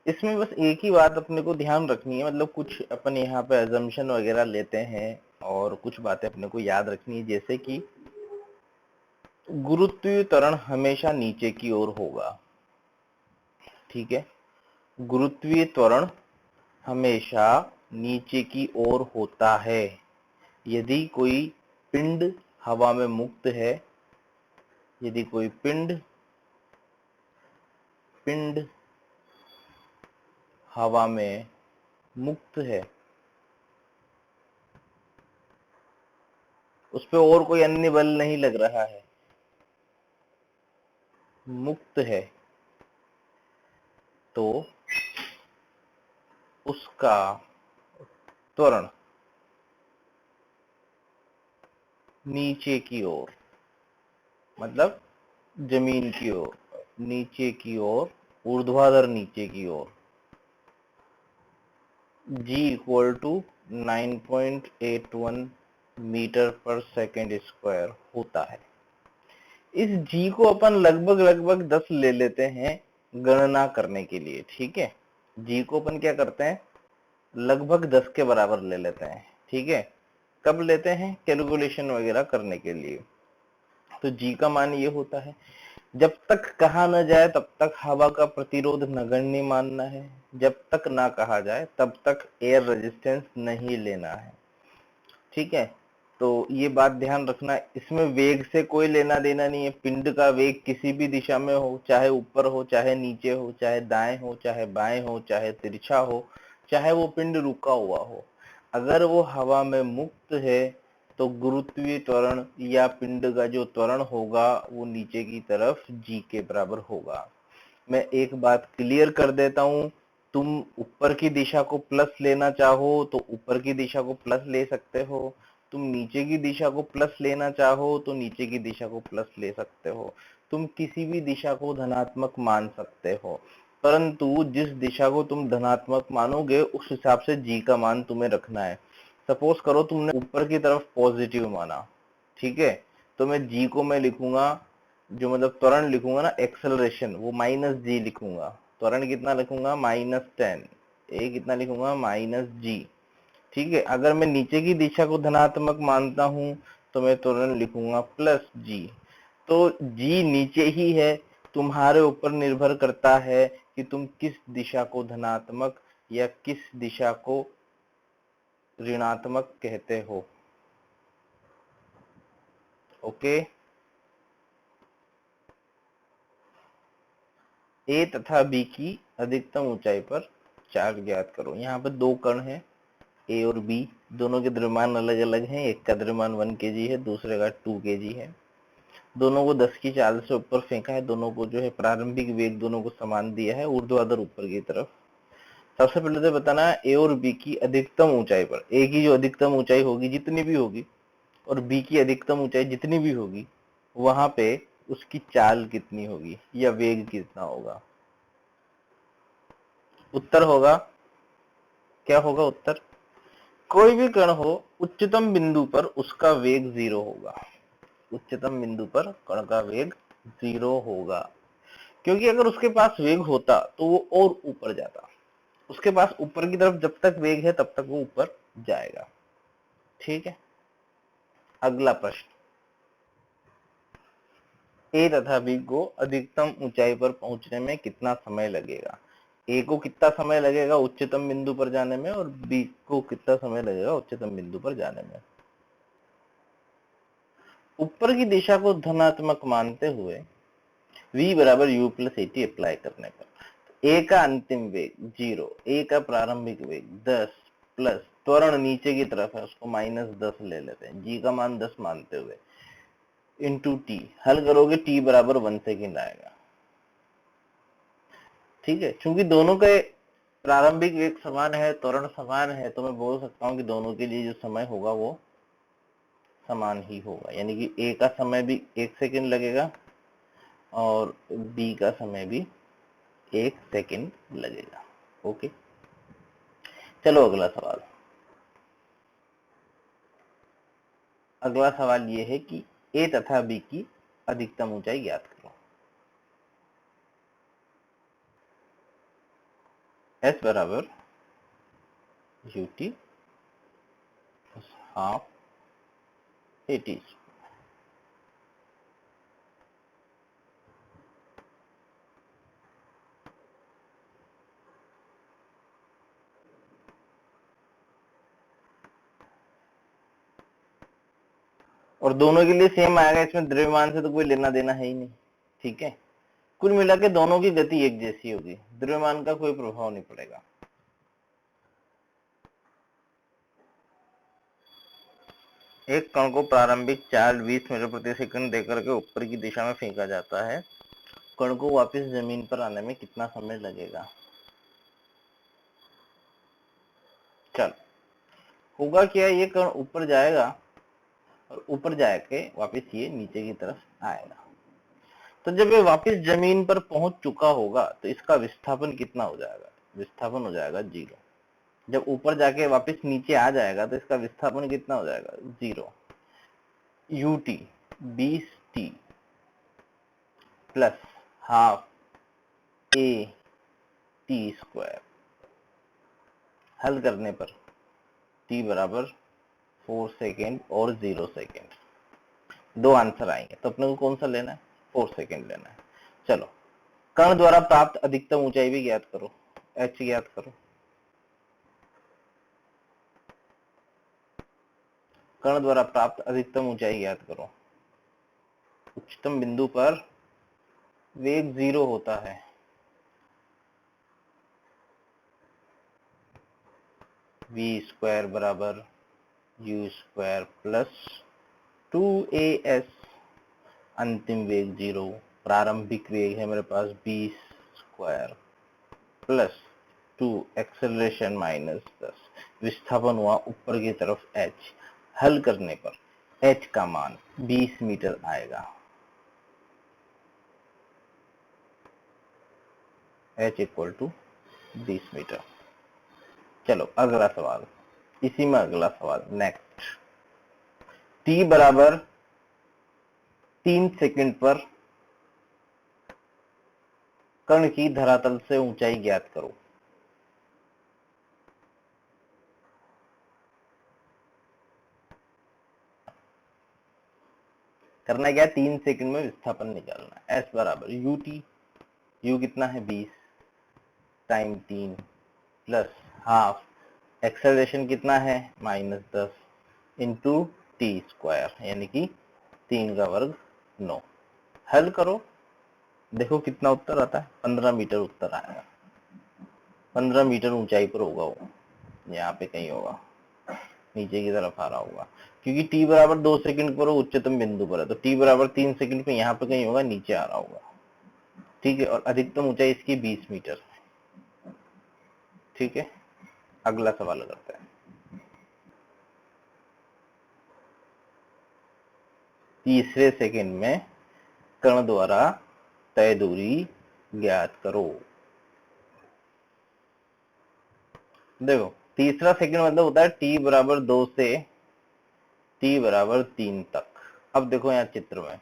इसमें बस एक ही बात अपने को ध्यान रखनी है, मतलब कुछ अपन यहाँ पे अजम्पशन वगैरह लेते हैं और कुछ बातें अपने को याद रखनी है, जैसे कि गुरुत्वीय त्वरण हमेशा नीचे की ओर होगा। ठीक है, गुरुत्वीय त्वरण हमेशा नीचे की ओर होता है। यदि कोई पिंड हवा में मुक्त है, यदि कोई पिंड हवा में मुक्त है, उस पे और कोई अन्य बल नहीं लग रहा है, मुक्त है, तो उसका त्वरण नीचे की ओर, मतलब जमीन की ओर, नीचे की ओर, ऊर्ध्वाधर नीचे की ओर, g इक्वल टू 9.81 मीटर पर सेकेंड स्क्वायर होता है। इस g को अपन लगभग 10 ले लेते हैं गणना करने के लिए। ठीक है, g को अपन क्या करते हैं, लगभग 10 के बराबर ले लेते हैं। ठीक है, कब लेते हैं, कैलकुलेशन वगैरह करने के लिए। तो g का मान ये होता है, जब तक कहा न जाए तब तक हवा का प्रतिरोध नगण्य मानना है, जब तक ना कहा जाए तब तक एयर रेजिस्टेंस नहीं लेना है। ठीक है, तो ये बात ध्यान रखना, इसमें वेग से कोई लेना देना नहीं है। पिंड का वेग किसी भी दिशा में हो, चाहे ऊपर हो, चाहे नीचे हो, चाहे दाएं हो, चाहे बाएं हो, चाहे तिरछा हो, चाहे वो पिंड रुका हुआ हो, अगर वो हवा में मुक्त है तो गुरुत्वीय त्वरण या पिंड का जो त्वरण होगा वो नीचे की तरफ g के बराबर होगा। मैं एक बात क्लियर कर देता हूं, तुम ऊपर की दिशा को प्लस लेना चाहो तो ऊपर की दिशा को प्लस ले सकते हो, तुम नीचे की दिशा को प्लस लेना चाहो तो नीचे की दिशा को प्लस ले सकते हो, तुम किसी भी दिशा को धनात्मक मान सकते हो, परंतु जिस दिशा को तुम धनात्मक मानोगे उस हिसाब से g का मान तुम्हें रखना है। सपोज करो तुमने ऊपर की तरफ पॉजिटिव माना, ठीक है, तो मैं g को मैं लिखूंगा, जो मतलब त्वरण लिखूंगा ना, एक्सेलरेशन, वो -g लिखूंगा। त्वरण कितना लिखूंगा, -10, ए कितना लिखूंगा, -g। ठीक है, अगर मैं नीचे की दिशा को धनात्मक मानता हूं तो मैं त्वरण लिखूंगा +g। तो g नीचे ही है, तुम्हारे ऊपर निर्भर करता है कि तुम किस दिशा को धनात्मक या किस दिशा को ऋणात्मक कहते हो। ओके, ए तथा बी की अधिकतम ऊंचाई पर चार्ज ज्ञात करो। यहाँ पे दो कण हैं, ए और बी, दोनों के द्रव्यमान अलग अलग हैं, एक का द्रव्यमान 1 kg है, दूसरे का 2 kg है। दोनों को 10 की चाल से ऊपर फेंका है, दोनों को जो है प्रारंभिक वेग दोनों को समान दिया है, ऊर्ध्वाधर ऊपर की तरफ। सबसे पहले तो बताना है ए और बी की अधिकतम ऊंचाई पर, ए की जो अधिकतम ऊंचाई होगी जितनी भी होगी और बी की अधिकतम ऊंचाई जितनी भी होगी, वहां पे उसकी चाल कितनी होगी या वेग कितना होगा। उत्तर होगा, क्या होगा उत्तर, कोई भी कण हो उच्चतम बिंदु पर उसका वेग 0 होगा। उच्चतम बिंदु पर कण का वेग 0 होगा, क्योंकि अगर उसके पास वेग होता तो वो और ऊपर जाता। उसके पास ऊपर की तरफ जब तक वेग है तब तक वो ऊपर जाएगा। ठीक है, अगला प्रश्न, ए तथा बी को अधिकतम ऊंचाई पर पहुंचने में कितना समय लगेगा। ए को कितना समय लगेगा उच्चतम बिंदु पर जाने में और बी को कितना समय लगेगा उच्चतम बिंदु पर जाने में। ऊपर की दिशा को धनात्मक मानते हुए v बराबर u प्लस एटी अप्लाई करने पर ए का अंतिम वेग 0, ए का प्रारंभिक वेग 10 प्लस त्वरण नीचे की तरफ है उसको -10 ले लेते हैं, g का मान 10 मानते हुए, इंटू टी, हल करोगे t बराबर 1 सेकेंड आएगा। ठीक है, क्योंकि दोनों के प्रारंभिक वेग समान है, त्वरण समान है, तो मैं बोल सकता हूँ कि दोनों के लिए जो समय होगा वो समान ही होगा, यानी कि ए का समय भी 1 सेकेंड लगेगा और बी का समय भी 1 सेकेंड लगेगा। ओके, चलो अगला सवाल। अगला सवाल ये है कि ए तथा बी की अधिकतम ऊंचाई ज्ञात करो। एस बराबर यूटी हाफ ए टी। और दोनों के लिए सेम आएगा, इसमें द्रव्यमान से तो कोई लेना देना है ही नहीं। ठीक है, कुल मिला के दोनों की गति एक जैसी होगी, द्रव्यमान का कोई प्रभाव नहीं पड़ेगा। एक कण को प्रारंभिक चाल 20 मीटर प्रति सेकंड देकर के ऊपर की दिशा में फेंका जाता है, कण को वापस जमीन पर आने में कितना समय लगेगा? चल, होगा क्या, ये कण ऊपर जाएगा और ऊपर जाके वापस ये नीचे की तरफ आएगा। तो जब ये वापस जमीन पर पहुंच चुका होगा तो इसका विस्थापन कितना हो जाएगा? विस्थापन हो जाएगा 0। जब ऊपर जाके वापस नीचे आ जाएगा तो इसका विस्थापन कितना हो जाएगा? 0। UT 20t plus half A T square. हल करने पर t बराबर 4 सेकेंड और 0 सेकेंड, दो आंसर आएंगे। तो अपने को कौन सा लेना है? 4 सेकेंड लेना है। चलो, कण द्वारा प्राप्त अधिकतम ऊंचाई भी ज्ञात करो, h ज्ञात करो। कण द्वारा प्राप्त अधिकतम ऊंचाई ज्ञात करो। उच्चतम बिंदु पर वेग 0 होता है। v स्क्वायर बराबर u स्क्वायर प्लस 2as, अंतिम वेग 0, प्रारंभिक वेग है मेरे पास 20 स्क्वायर प्लस 2 एक्सेलरेशन माइनस 10, विस्थापन हुआ ऊपर की तरफ h। हल करने पर h का मान 20 मीटर आएगा। h equal to 20 meter. चलो अगला सवाल, इसी में अगला सवाल नेक्स्ट। t बराबर 3 सेकंड पर कण की धरातल से ऊंचाई ज्ञात करो। करना क्या, 3 सेकंड में विस्थापन निकालना है। s बराबर यू टी, यू कितना है 20 टाइम 3 प्लस हाफ, एक्सेलरेशन कितना है -10 इंटू टी स्क्वायर, यानी कि 3 का वर्ग 9। हल करो, देखो कितना उत्तर आता है। 15 मीटर उत्तर आएगा। 15 मीटर ऊंचाई पर होगा वो, यहाँ पे कहीं होगा, नीचे की तरफ आ रहा होगा, क्योंकि t बराबर 2 सेकंड पर उच्चतम बिंदु पर है, तो t बराबर 3 सेकंड पे यहाँ पे कहीं होगा, नीचे आ रहा होगा। ठीक है, और अधिकतम ऊंचाई इसकी 20 मीटर। ठीक है, अगला सवाल करते हैं। तीसरे सेकंड में कण द्वारा तय दूरी ज्ञात करो। देखो, तीसरा सेकंड मतलब होता है t बराबर 2 से t बराबर 3 तक। अब देखो यहाँ चित्र में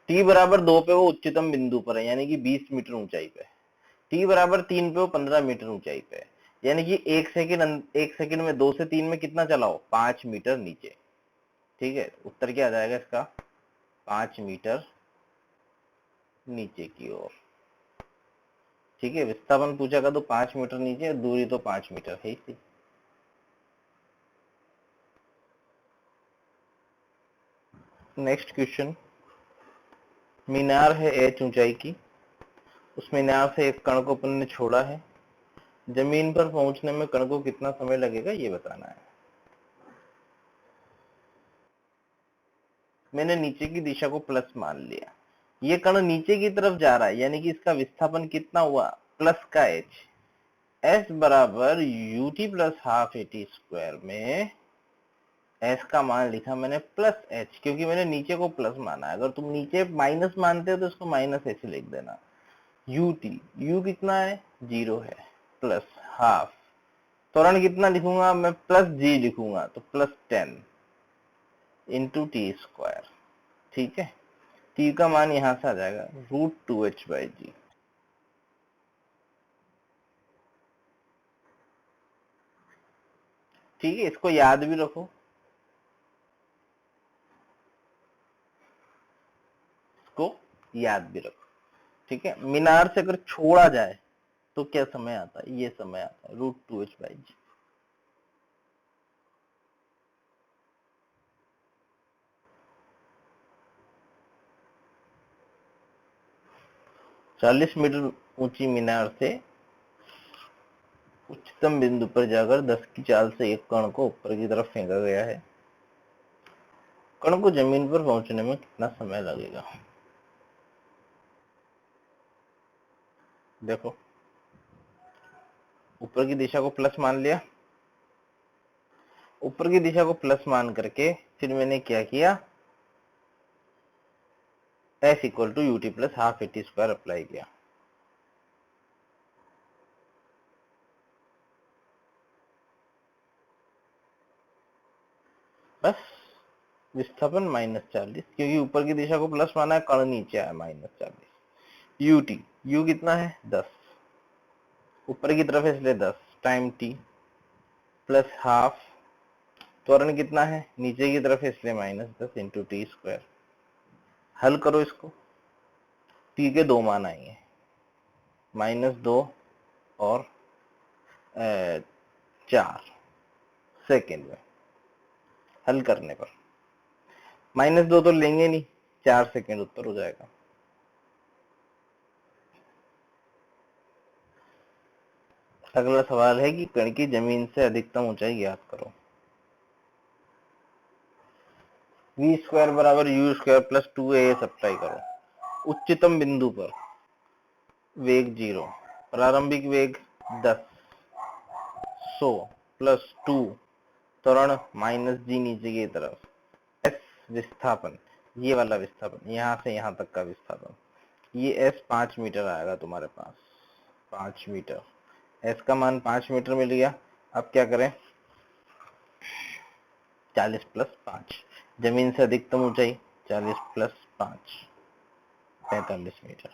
t बराबर 2 पे वो उच्चतम बिंदु पर है, यानी कि 20 मीटर ऊंचाई पे। t बराबर 3 पे वो 15 मीटर ऊंचाई पे है, यानी कि एक सेकंड में 2 से 3 में कितना चलाओ? 5 मीटर नीचे। ठीक है, उत्तर क्या आ जाएगा इसका? 5 मीटर नीचे की ओर। ठीक है, विस्थापन पूछा का तो 5 मीटर नीचे, दूरी तो 5 मीटर है ही। नेक्स्ट क्वेश्चन, मीनार है h ऊंचाई की, उस मीनार से एक कण को अपन ने छोड़ा है, जमीन पर पहुंचने में कण को कितना समय लगेगा ये बताना है। मैंने नीचे की दिशा को प्लस मान लिया, ये कण नीचे की तरफ जा रहा है, यानी कि इसका विस्थापन कितना हुआ? प्लस का h। s बराबर U T plus half A T square में s का मान लिखा मैंने प्लस h, क्योंकि मैंने नीचे को प्लस माना है। अगर तुम नीचे माइनस मानते हो तो इसको माइनस h लिख देना। यू टी, यू कितना है? 0 है, प्लस हाफ, त्वरण कितना लिखूंगा मैं? प्लस जी लिखूंगा, तो प्लस 10 इंटू टी स्क्वायर। ठीक है, t का मान यहां से आ जाएगा √2h/g। ठीक है, इसको याद भी रखो। इसको याद भी रखो, ठीक है। मीनार से अगर छोड़ा जाए तो क्या समय आता है? ये समय आता है √2h/g। चालीस मीटर ऊंची मीनार से उच्चतम बिंदु पर जाकर 10 की चाल से एक कण को ऊपर की तरफ फेंका गया है। कण को जमीन पर पहुंचने में कितना समय लगेगा? देखो, ऊपर की दिशा को प्लस मान लिया। ऊपर की दिशा को प्लस मान करके फिर मैंने क्या किया, S = ut + ½ at² अप्लाई किया। बस विस्थापन -40, क्योंकि ऊपर की दिशा को प्लस माना है, कण नीचे आया -40। ut, u कितना है 10, ऊपर की तरफ है इसलिए 10 टाइम t प्लस हाफ, त्वरण कितना है नीचे की तरफ है इसलिए -10 × t²। हल करो इसको, t के दो मान आएंगे, -2 और 4 सेकेंड में। हल करने पर -2 तो लेंगे नहीं, 4 सेकेंड उत्तर हो जाएगा। अगला सवाल है कि कण की जमीन से अधिकतम ऊंचाई ज्ञात करो। v² = u² + 2as अप्लाई करो। उच्चतम बिंदु पर वेग 0, प्रारंभिक वेग 10, 100 + 2, त्वरण -g नीचे की तरफ, s विस्थापन, ये वाला विस्थापन, यहां से यहां तक का विस्थापन, ये s 5 मीटर आएगा तुम्हारे पास, 5 मीटर। s का मान 5 मीटर मिल गया। अब क्या करें, 40 + 5, जमीन से अधिकतम ऊंचाई 40 + 5, 45 मीटर।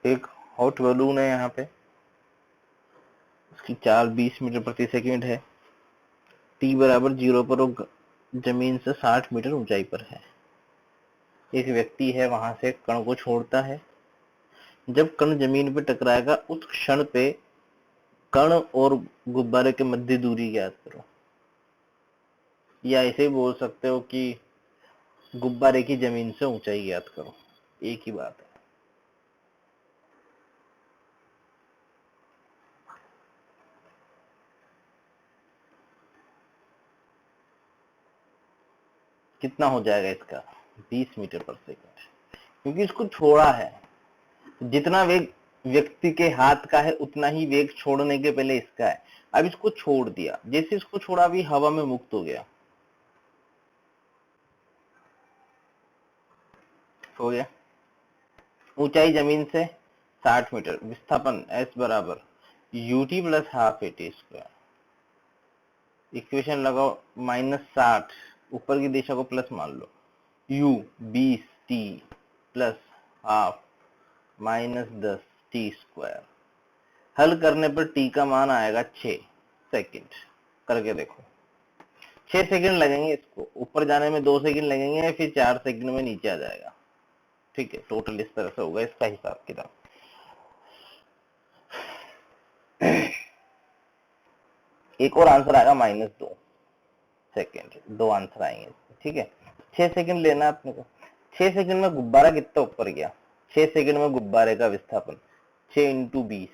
एक हॉट बलून है यहाँ पे, उसकी चाल 20 मीटर प्रति सेकंड है। t = 0 पर वो जमीन से 60 मीटर ऊंचाई पर है। एक व्यक्ति है, वहां से कण को छोड़ता है। जब कण जमीन पर टकराएगा उस क्षण पे कण और गुब्बारे के मध्य दूरी ज्ञात करो। या ऐसे ही बोल सकते हो कि गुब्बारे की जमीन से ऊंचाई ज्ञात करो, एक ही बात है। कितना हो जाएगा इसका? 20 मीटर पर सेकंड, क्योंकि इसको छोड़ा है। जितना वेग व्यक्ति के हाथ का है उतना ही वेग छोड़ने के पहले इसका है। अब इसको छोड़ दिया, जैसे इसको छोड़ा अभी हवा में मुक्त हो गया, हो गया। ऊंचाई जमीन से 60 मीटर, विस्थापन S = ut + ½ at²। इक्वेशन लगाओ, -60, ऊपर की दिशा को प्लस मान लो, u 20 t + ½ -10 t²। हल करने पर t का मान आएगा 6 सेकंड। करके देखो, 6 सेकंड लगेंगे इसको ऊपर जाने में, 2 सेकंड लगेंगे, फिर 4 सेकंड में नीचे आ जाएगा। ठीक है, टोटल इस तरह से होगा इसका हिसाब किताब। एक और आंसर आएगा -2 सेकंड, 2 आंसर आएंगे। ठीक है, 6 सेकंड लेना अपने को। 6 सेकंड में गुब्बारा कितना ऊपर गया? 6 सेकंड में गुब्बारे का विस्थापन 6 × 20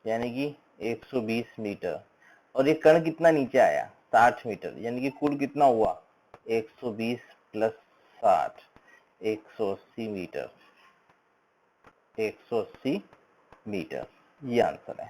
यानी कि 120 मीटर। और ये कण कितना नीचे आया? 60 मीटर, यानी कि कुल कितना हुआ? 120 + 60, 180 मीटर। 180 मीटर, ये आंसर है।